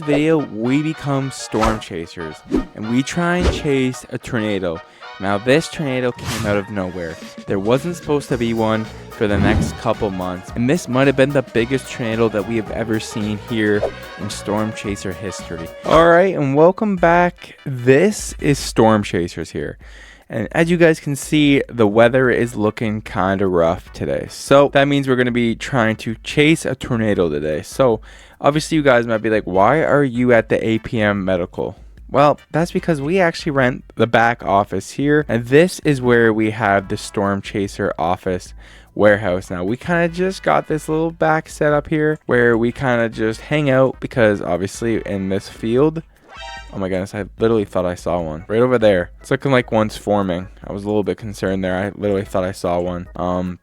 Video we become storm chasers and we try and chase a tornado. Now this tornado came out of nowhere. There wasn't supposed to be one for the next couple months, and this might have been the biggest tornado that we have ever seen here in storm chaser history. Alright, and welcome back. This is Storm Chasers here. And as you guys can see, the weather is looking kind of rough today. So that means we're going to be trying to chase a tornado today. So obviously you guys might be like, why are you at the APM Medical? Well, that's because we actually rent the back office here. And this is where we have the Storm Chaser office warehouse. Now we kind of just got this little back setup here where we kind of just hang out, because obviously in this field, oh my goodness, I literally thought I saw one right over there. It's looking like one's forming. I was a little bit concerned there. I literally thought I saw one.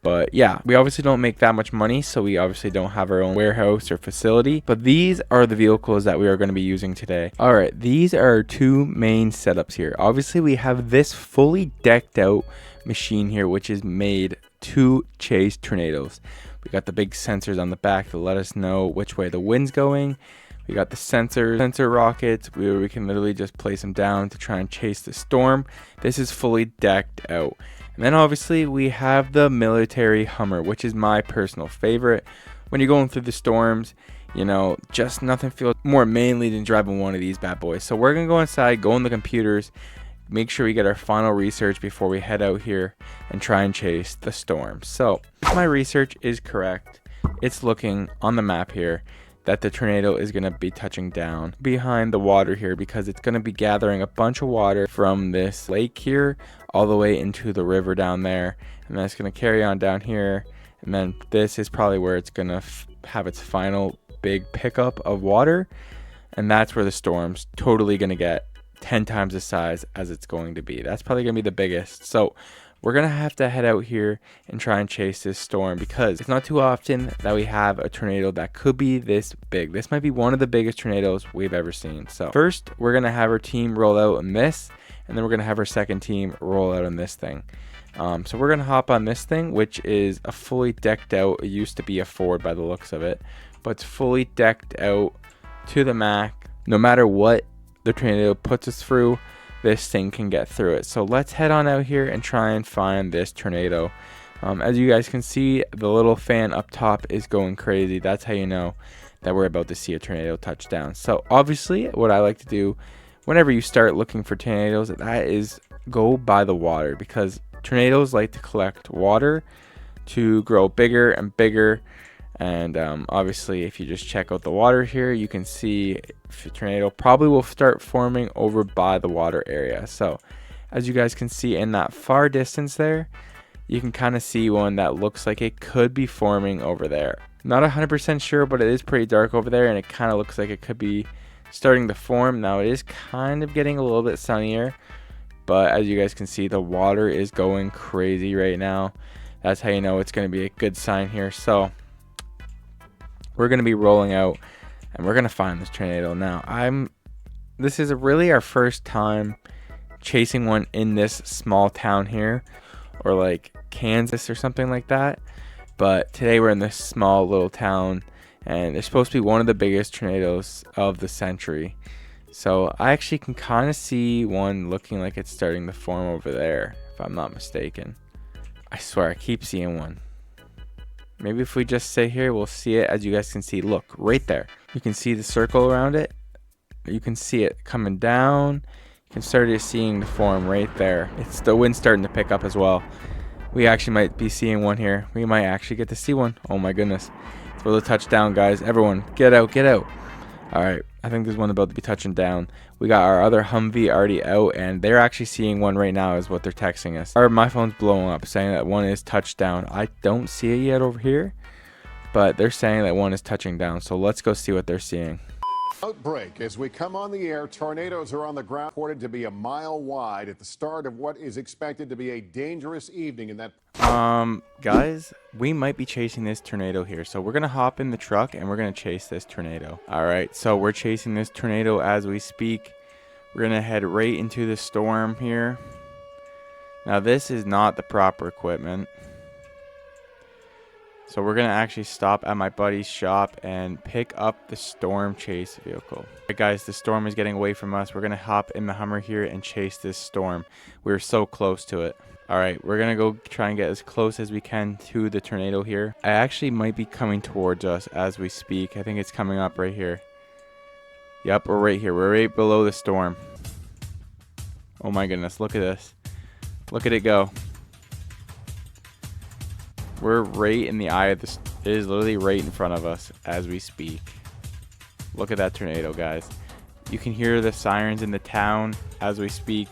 But yeah, we obviously don't make that much money, so we obviously don't have our own warehouse or facility. But these are the vehicles that we are going to be using today. All right, these are our two main setups here. Obviously, we have this fully decked out machine here, which is made to chase tornadoes. We got the big sensors on the back to let us know which way the wind's going. We got the sensor rockets where we can literally just place them down to try and chase the storm. This is fully decked out. And then obviously we have the military Hummer, which is my personal favorite. When you're going through the storms, you know, just nothing feels more manly than driving one of these bad boys. So we're gonna go inside, go on the computers, make sure we get our final research before we head out here and try and chase the storm. So if my research is correct, it's looking on the map here that the tornado is going to be touching down behind the water here, because it's going to be gathering a bunch of water from this lake here all the way into the river down there, and then it's going to carry on down here, and then this is probably where it's going to have its final big pickup of water, and that's where the storm's totally going to get 10 times the size as it's going to be. That's probably going to be the biggest. So we're going to have to head out here and try and chase this storm, because it's not too often that we have a tornado that could be this big. This might be one of the biggest tornadoes we've ever seen. So first, we're going to have our team roll out on this, and then we're going to have our second team roll out on this thing. So we're going to hop on this thing, which is a fully decked out. It used to be a Ford by the looks of it, but it's fully decked out to the max. No matter what the tornado puts us through, this thing can get through it. So let's head on out here and try and find this tornado. As you guys can see, the little fan up top is going crazy. That's how you know that we're about to see a tornado touch down. So obviously what I like to do whenever you start looking for tornadoes, that is go by the water, because tornadoes like to collect water to grow bigger and bigger. And obviously if you just check out the water here, you can see if a tornado probably will start forming over by the water area. So as you guys can see in that far distance there, you can kind of see one that looks like it could be forming over there. Not 100% sure, but it is pretty dark over there, and it kind of looks like it could be starting to form. Now it is kind of getting a little bit sunnier, but as you guys can see, the water is going crazy right now. That's how you know it's going to be a good sign here. So we're going to be rolling out and we're going to find this tornado. Now this is really our first time chasing one in this small town here, or like Kansas or something like that. But today we're in this small little town, and it's supposed to be one of the biggest tornadoes of the century. So I actually can kind of see one looking like it's starting to form over there, if I'm not mistaken. I swear I keep seeing one. Maybe if we just sit here, we'll see it. As you guys can see, look right there. You can see the circle around it. You can see it coming down. You can start seeing the form right there. It's the wind starting to pick up as well. We actually might be seeing one here. We might actually get to see one. Oh my goodness. It's about to touch down, guys. Everyone, get out, get out. All right, I think there's one about to be touching down. We got our other Humvee already out, and they're actually seeing one right now is what they're texting us. My phone's blowing up saying that one is touched down. I don't see it yet over here, but they're saying that one is touching down. So let's go see what they're seeing. Outbreak. As we come on the air, tornadoes are on the ground, reported to be a mile wide at the start of what is expected to be a dangerous evening in that. Guys, we might be chasing this tornado here. So we're going to hop in the truck and we're going to chase this tornado. All right, so we're chasing this tornado as we speak. We're going to head right into the storm here. Now, this is not the proper equipment. So we're gonna actually stop at my buddy's shop and pick up the storm chase vehicle. Alright guys, the storm is getting away from us. We're gonna hop in the Hummer here and chase this storm. We're so close to it. Alright, we're gonna go try and get as close as we can to the tornado here. I actually might be coming towards us as we speak. I think it's coming up right here. Yep, we're right here. We're right below the storm. Oh my goodness, look at this. Look at it go. We're right in the eye of this. It is literally right in front of us as we speak. Look at that tornado, guys. You can hear the sirens in the town as we speak.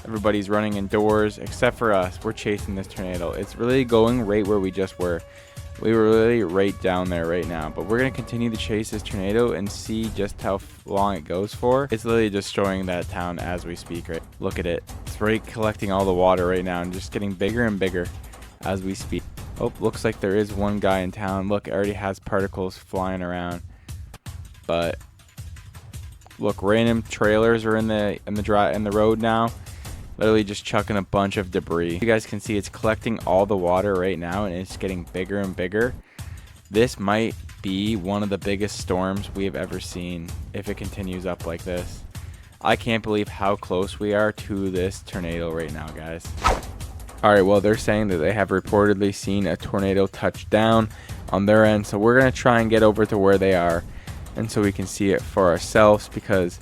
Everybody's running indoors except for us. We're chasing this tornado. It's really going right where we just were. We were really right down there right now. But we're going to continue to chase this tornado and see just how long it goes for. It's literally destroying that town as we speak, right? Look at it. It's right collecting all the water right now and just getting bigger and bigger as we speak. Oh, looks like there is one guy in town. Look, it already has particles flying around. But look, random trailers are in the road now. Literally just chucking a bunch of debris. You guys can see it's collecting all the water right now and it's getting bigger and bigger. This might be one of the biggest storms we have ever seen if it continues up like this. I can't believe how close we are to this tornado right now, guys. Alright, well, they're saying that they have reportedly seen a tornado touch down on their end. So we're going to try and get over to where they are and so we can see it for ourselves, because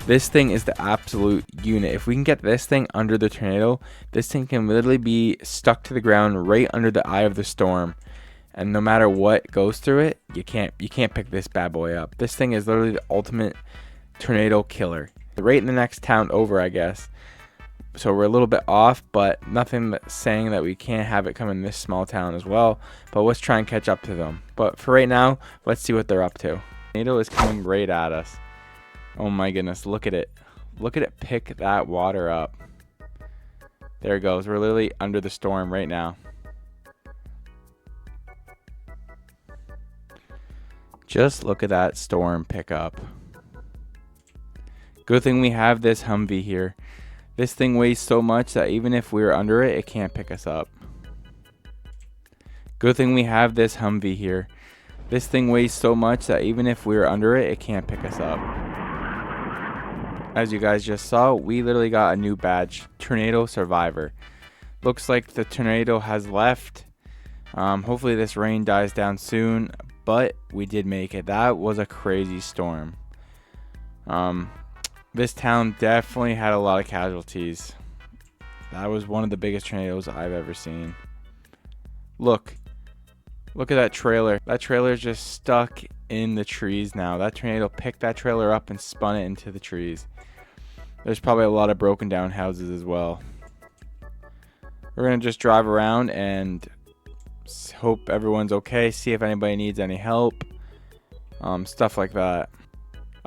this thing is the absolute unit. If we can get this thing under the tornado, this thing can literally be stuck to the ground right under the eye of the storm. And no matter what goes through it, you can't pick this bad boy up. This thing is literally the ultimate tornado killer. Right in the next town over, I guess. So we're a little bit off, but nothing that's saying that we can't have it come in this small town as well. But let's try and catch up to them. But for right now, let's see what they're up to. Tornado is coming right at us. Oh my goodness, look at it. Look at it pick that water up. There it goes. We're literally under the storm right now. Just look at that storm pick up. Good thing we have this Humvee here. This thing weighs so much that even if we were under it, it can't pick us up. Good thing we have this Humvee here. This thing weighs so much that even if we were under it, it can't pick us up. As you guys just saw, we literally got a new badge, Tornado Survivor. Looks like the tornado has left. Hopefully this rain dies down soon, but we did make it. That was a crazy storm. This town definitely had a lot of casualties. That was one of the biggest tornadoes I've ever seen. Look at that trailer. That trailer is just stuck in the trees now. That tornado picked that trailer up and spun it into the trees. There's probably a lot of broken down houses as well. We're going to just drive around and hope everyone's okay. See if anybody needs any help. Stuff like that.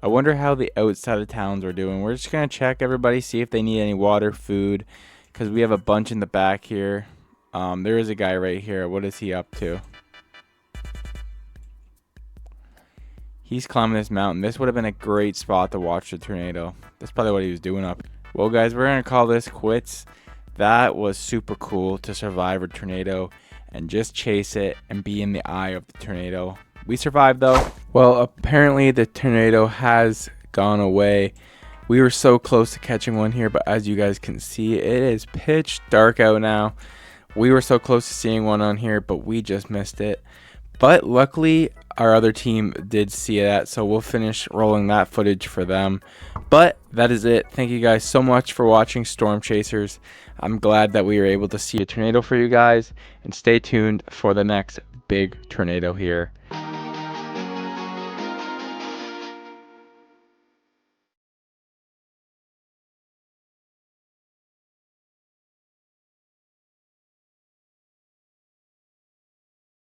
I wonder how the outside of towns are doing. We're just going to check everybody, see if they need any water, food. Because we have a bunch in the back here. There is a guy right here. What is he up to? He's climbing this mountain. This would have been a great spot to watch the tornado. That's probably what he was doing up. Well, guys, we're going to call this quits. That was super cool to survive a tornado and just chase it and be in the eye of the tornado. We survived, though. Well, apparently the tornado has gone away. We were so close to catching one here, but as you guys can see, it is pitch dark out now. We were so close to seeing one on here, but we just missed it. But luckily, our other team did see that, so we'll finish rolling that footage for them. But that is it. Thank you guys so much for watching Storm Chasers. I'm glad that we were able to see a tornado for you guys, and stay tuned for the next big tornado here.